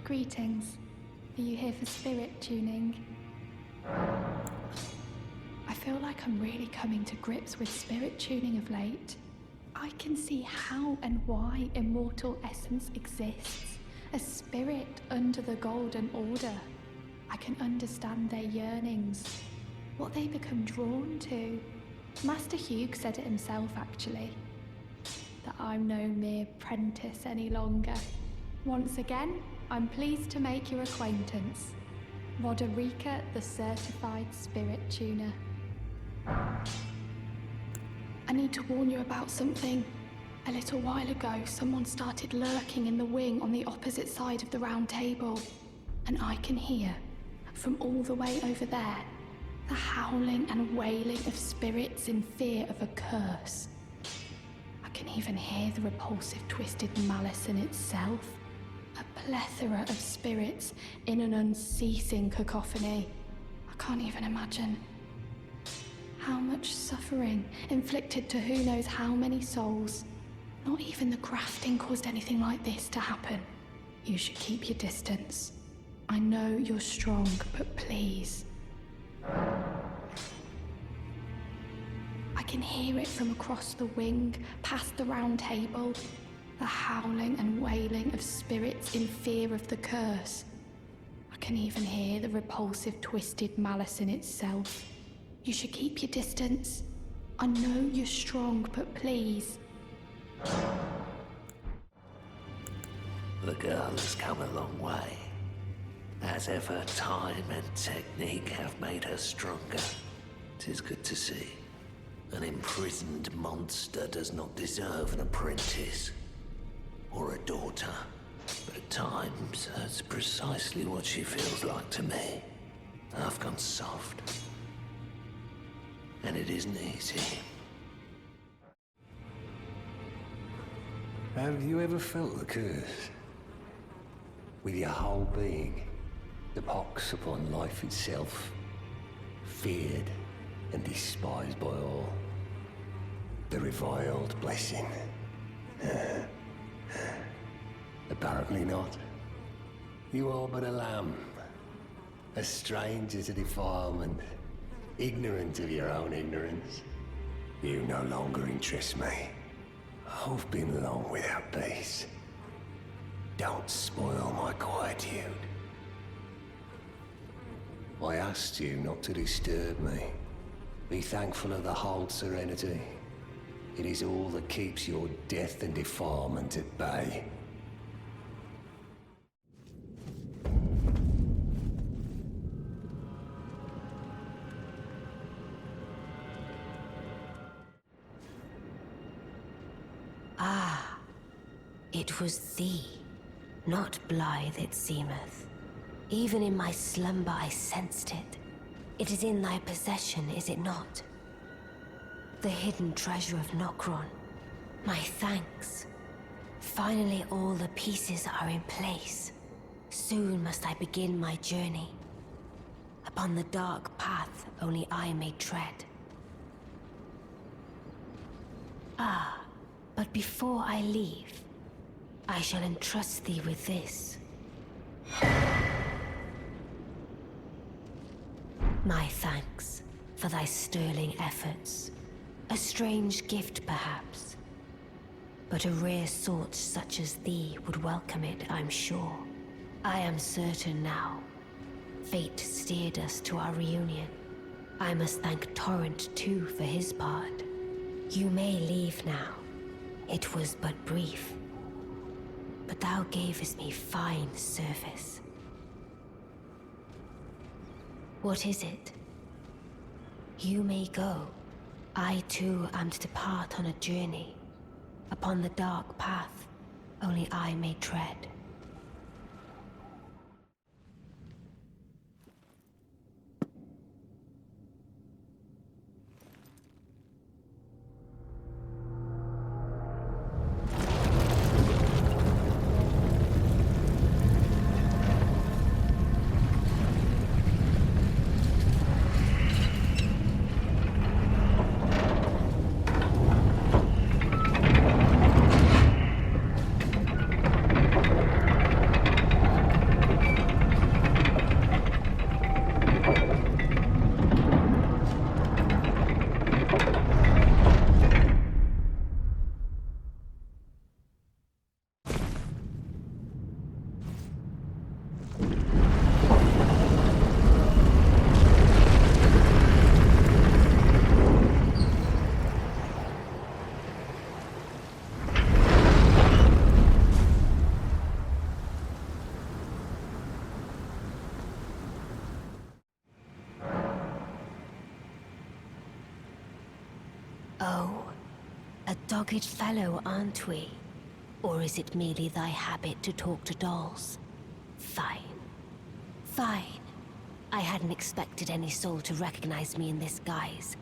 Greetings. Are you here for spirit tuning? I feel like I'm really coming to grips with spirit tuning of late. I can see how and why immortal essence exists, a spirit under the golden order. I can understand their yearnings, what they become drawn to. Master Hugh said it himself, actually, that I'm no mere apprentice any longer. Once again, I'm pleased to make your acquaintance, Roderica, the certified spirit tuner. I need to warn you about something. A little while ago, someone started lurking in the wing on the opposite side of the round table, and I can hear, from all the way over there, the howling and wailing of spirits in fear of a curse. I can even hear the repulsive twisted malice in itself. A plethora of spirits in an unceasing cacophony. I can't even imagine. How much suffering inflicted to who knows how many souls. Not even the grafting caused anything like this to happen. You should keep your distance. I know you're strong, but please. I can hear it from across the wing, past the round table. The howling and wailing of spirits in fear of the curse. I can even hear the repulsive twisted malice in itself. You should keep your distance. I know you're strong, but please. The girl has come a long way. As ever, time and technique have made her stronger. 'Tis good to see. An imprisoned monster does not deserve an apprentice. Or a daughter. But at times, that's precisely what she feels like to me. I've gone soft. And it isn't easy. Have you ever felt the curse? With your whole being, the pox upon life itself, feared and despised by all. The reviled blessing. Apparently not. You are but a lamb, a stranger to defilement, ignorant of your own ignorance. You no longer interest me. I've been long without peace. Don't spoil my quietude. I asked you not to disturb me. Be thankful of the whole serenity. It is all that keeps your death and defilement at bay. Ah, it was thee, not blithe it seemeth. Even in my slumber I sensed it. It is in thy possession, is it not? The hidden treasure of Nokron. My thanks. Finally all the pieces are in place. Soon must I begin my journey. Upon the dark path only I may tread. Ah, but before I leave, I shall entrust thee with this. My thanks for thy sterling efforts. A strange gift, perhaps. But a rare sort such as thee would welcome it, I'm sure. I am certain now. Fate steered us to our reunion. I must thank Torrent, too, for his part. You may leave now. It was but brief. But thou gavest me fine service. What is it? You may go. I too am to depart on a journey. Upon the dark path, only I may tread. dogged fellow, aren't we? Or is it merely thy habit to talk to dolls? Fine. Fine. I hadn't expected any soul to recognize me in this guise.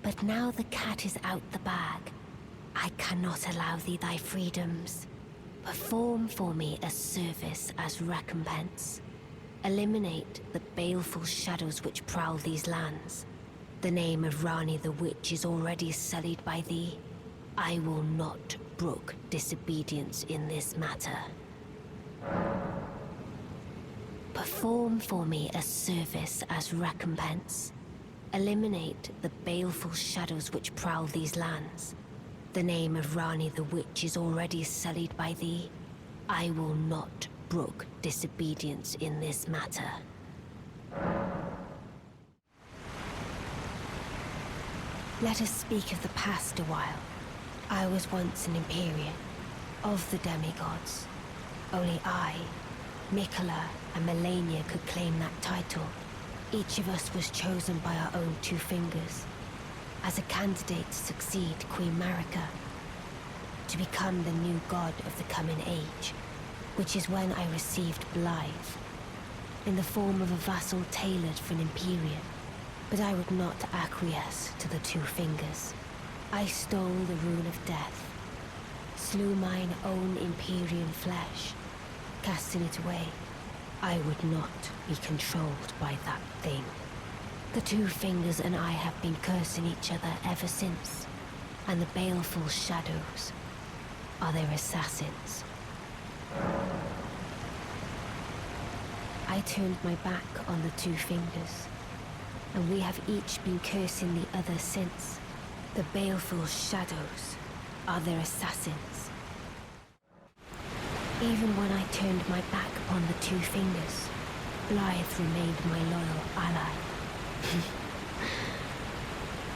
But now the cat is out the bag. I cannot allow thee thy freedoms. Perform for me a service as recompense. Eliminate the baleful shadows which prowl these lands. The name of Rani the Witch is already sullied by thee. I will not brook disobedience in this matter. Perform for me a service as recompense. Eliminate the baleful shadows which prowl these lands. The name of Rani the Witch is already sullied by thee. I will not brook disobedience in this matter. Let us speak of the past a while. I was once an Empyrean, of the demigods. Only I, Pelicula, and Melania could claim that title. Each of us was chosen by our own two fingers, as a candidate to succeed Queen Marika, to become the new god of the coming age, which is when I received Blythe, in the form of a vassal tailored for an Empyrean. But I would not acquiesce to the two fingers. I stole the rune of death, slew mine own Empyrean flesh, casting it away. I would not be controlled by that thing. The two fingers and I have been cursing each other ever since, and the baleful shadows are their assassins. I turned my back on the two fingers, and we have each been cursing the other since. The baleful shadows are their assassins. Even when I turned my back upon the two fingers, Blythe remained my loyal ally.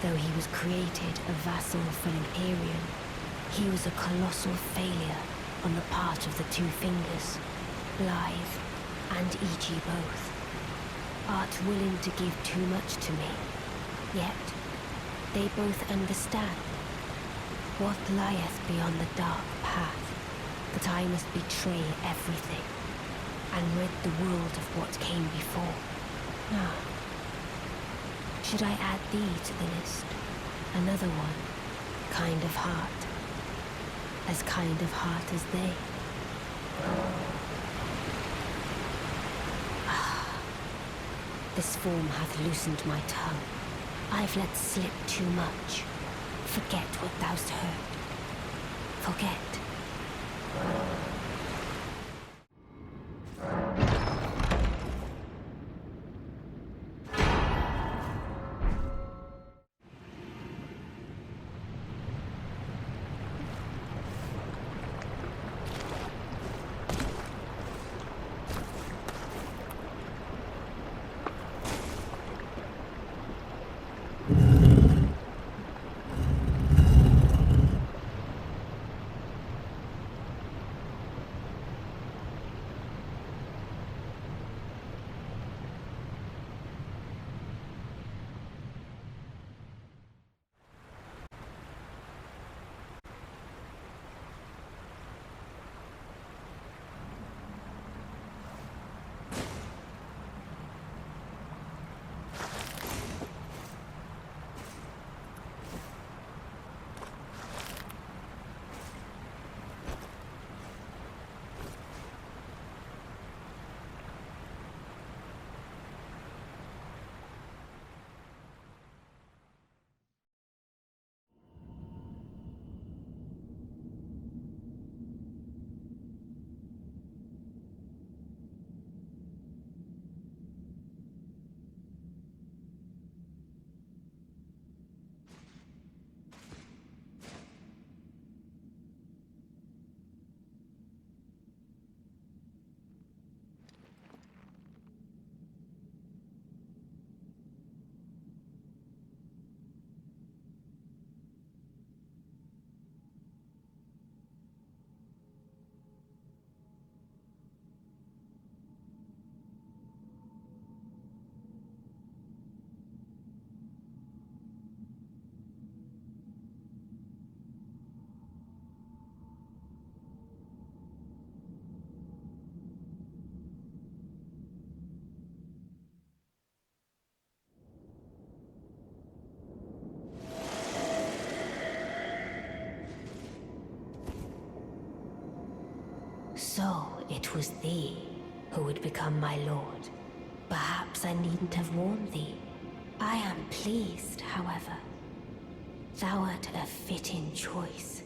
Though he was created a vassal for an Empyrean, he was a colossal failure on the part of the two fingers. Blythe and E.G. both. Art willing to give too much to me, yet they both understand what lieth beyond the dark path, that I must betray everything and rid the world of what came before. Now, should I add thee to the list? Another one, kind of heart, as kind of heart as they. This form hath loosened my tongue. I've let slip too much. Forget what thou'st heard. Forget. So it was thee who would become my lord. Perhaps I needn't have warned thee. I am pleased, however. Thou art a fitting choice.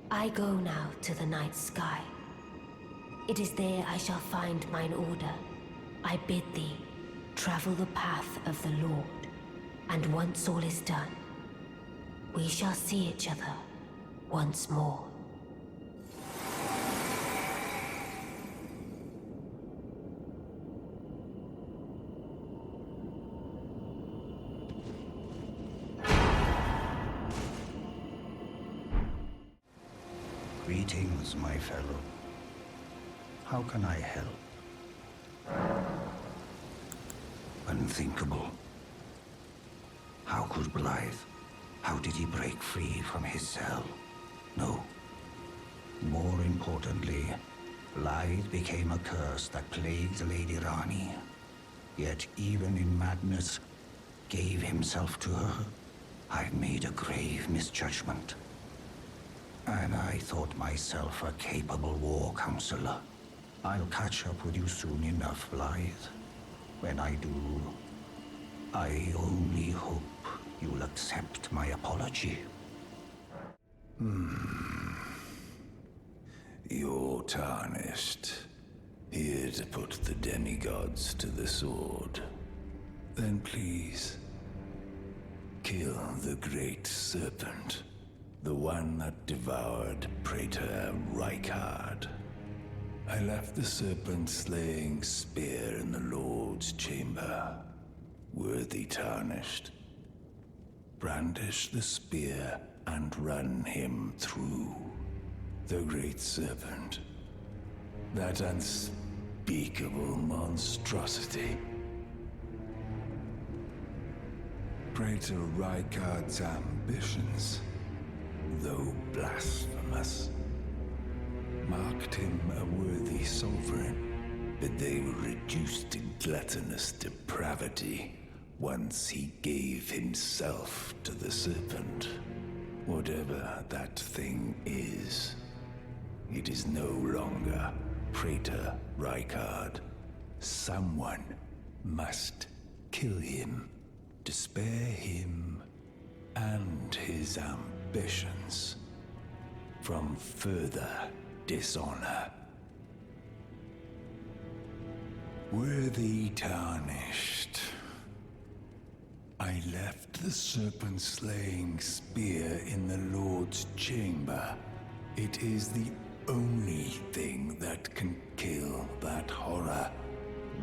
I go now to the night sky. It is there I shall find mine order. I bid thee travel the path of the Lord, and once all is done, we shall see each other once more. Greetings, my fellow. How can I help? Unthinkable. How could Blythe? How did he break free from his cell? No. More importantly, Blythe became a curse that plagued Lady Rani. Yet even in madness, gave himself to her. I've made a grave misjudgment. And I thought myself a capable war counselor. I'll catch up with you soon enough, Blythe. When I do, I only hope you'll accept my apology. You're tarnished. Here to put the demigods to the sword. Then please, kill the great serpent. The one that devoured Praetor Rykard. I left the serpent-slaying spear in the Lord's chamber. Worthy tarnished. Brandish the spear and run him through. The great serpent. That unspeakable monstrosity. Praetor Rykard's ambitions, though blasphemous, marked him a worthy sovereign, but they were reduced to gluttonous depravity once he gave himself to the serpent. Whatever that thing is, it is no longer Praetor Rykard. Someone must kill him to spare him and his ambitions from further dishonor. Worthy tarnished. I left the serpent-slaying spear in the Lord's chamber. It is the only thing that can kill that horror.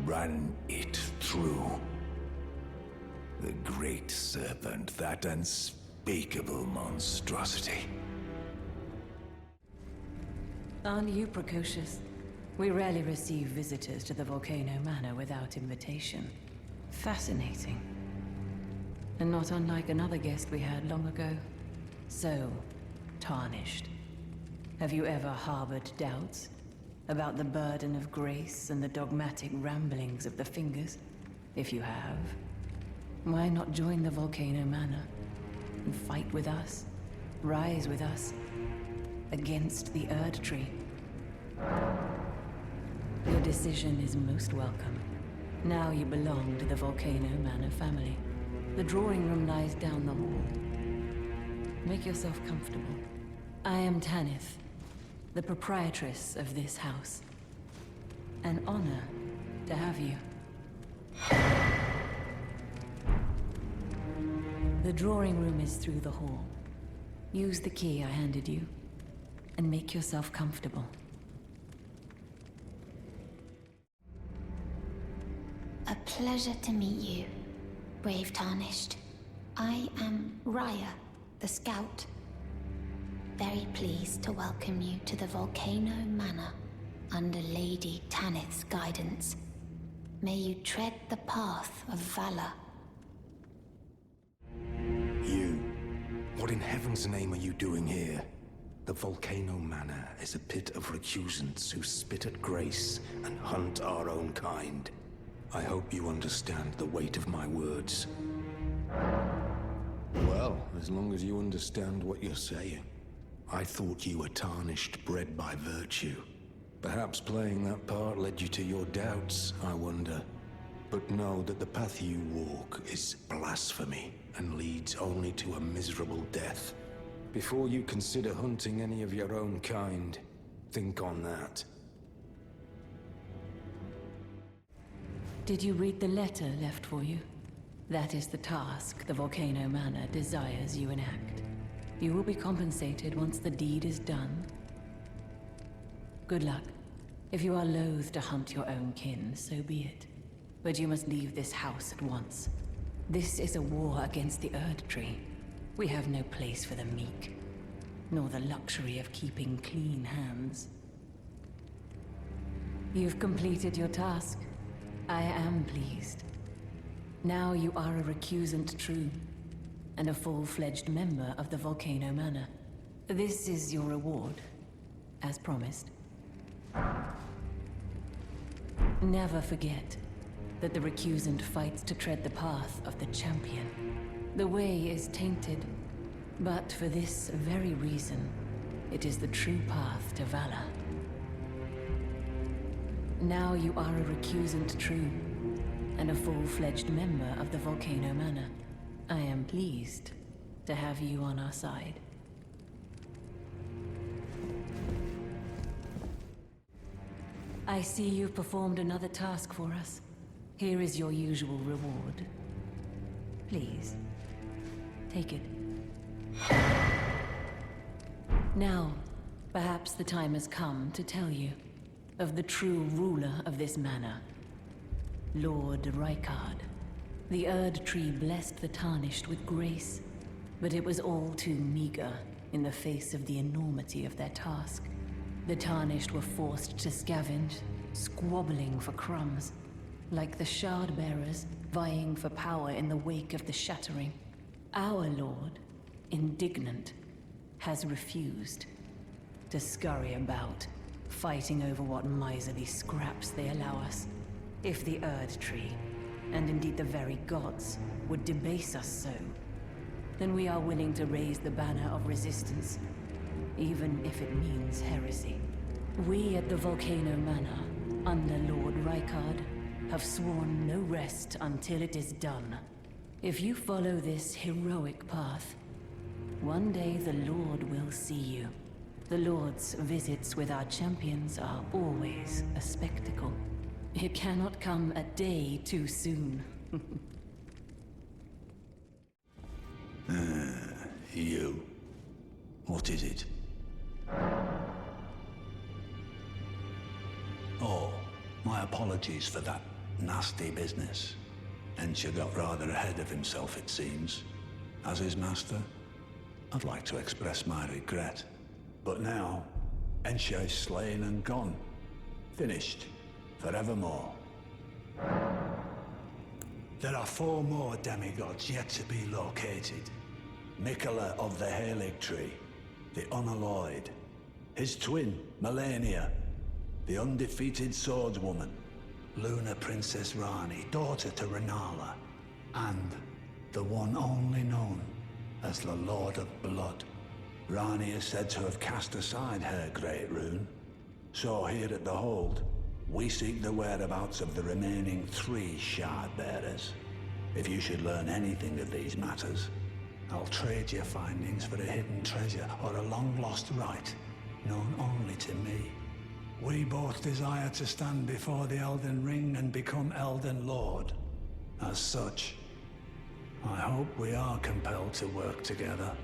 Run it through. The great serpent, that unspeakable monstrosity. Aren't you precocious? We rarely receive visitors to the Volcano Manor without invitation. Fascinating. And not unlike another guest we had long ago. So, tarnished. Have you ever harbored doubts about the burden of grace and the dogmatic ramblings of the Fingers? If you have, why not join the Volcano Manor and fight with us, rise with us, against the Erd Tree? Your decision is most welcome. Now you belong to the Volcano Manor family. The drawing room lies down the hall. Make yourself comfortable. I am Tanith, the proprietress of this house. An honor to have you. The drawing room is through the hall. Use the key I handed you, and make yourself comfortable. A pleasure to meet you, brave Tarnished. I am Raya, the Scout. Very pleased to welcome you to the Volcano Manor under Lady Tanith's guidance. May you tread the path of valor. You. What in heaven's name are you doing here? The Volcano Manor is a pit of recusants who spit at grace and hunt our own kind. I hope you understand the weight of my words. Well, as long as you understand what you're saying. I thought you were tarnished, bred by virtue. Perhaps playing that part led you to your doubts, I wonder. But know that the path you walk is blasphemy and leads only to a miserable death. Before you consider hunting any of your own kind, think on that. Did you read the letter left for you? That is the task the Volcano Manor desires you enact. You will be compensated once the deed is done. Good luck. If you are loath to hunt your own kin, so be it. But you must leave this house at once. This is a war against the Erd Tree. We have no place for the meek, nor the luxury of keeping clean hands. You've completed your task. I am pleased. Now you are a recusant true, and a full-fledged member of the Volcano Manor. This is your reward, as promised. Never forget that the recusant fights to tread the path of the champion. The way is tainted, but for this very reason, it is the true path to valor. Now you are a recusant true, and a full-fledged member of the Volcano Manor. I am pleased to have you on our side. I see you've performed another task for us. Here is your usual reward. Please, take it. Now, perhaps the time has come to tell you of the true ruler of this manor, Lord Rykard. The Erd Tree blessed the Tarnished with grace, but it was all too meager in the face of the enormity of their task. The Tarnished were forced to scavenge, squabbling for crumbs, like the Shard-bearers vying for power in the wake of the Shattering. Our Lord, indignant, has refused to scurry about, fighting over what miserly scraps they allow us. If the Erd Tree, and indeed the very gods, would debase us so, then we are willing to raise the banner of resistance, even if it means heresy. We at the Volcano Manor, under Lord Rykard, have sworn no rest until it is done. If you follow this heroic path, one day the Lord will see you. The Lord's visits with our champions are always a spectacle. It cannot come a day too soon. You. What is it? Oh, my apologies for that nasty business. Ensha got rather ahead of himself, it seems. As his master, I'd like to express my regret. But now, Ensha is slain and gone. Finished. Forevermore. There are 4 more demigods yet to be located. Mikola of the Halig Tree, the Unalloyed, his twin, Melania, the undefeated swordswoman, Lunar Princess Rani, daughter to Renala, and the one only known as the Lord of Blood. Rani is said to have cast aside her great rune, so here at the Hold, we seek the whereabouts of the remaining 3 Shard-bearers. If you should learn anything of these matters, I'll trade your findings for a hidden treasure or a long-lost right, known only to me. We both desire to stand before the Elden Ring and become Elden Lord. As such, I hope we are compelled to work together.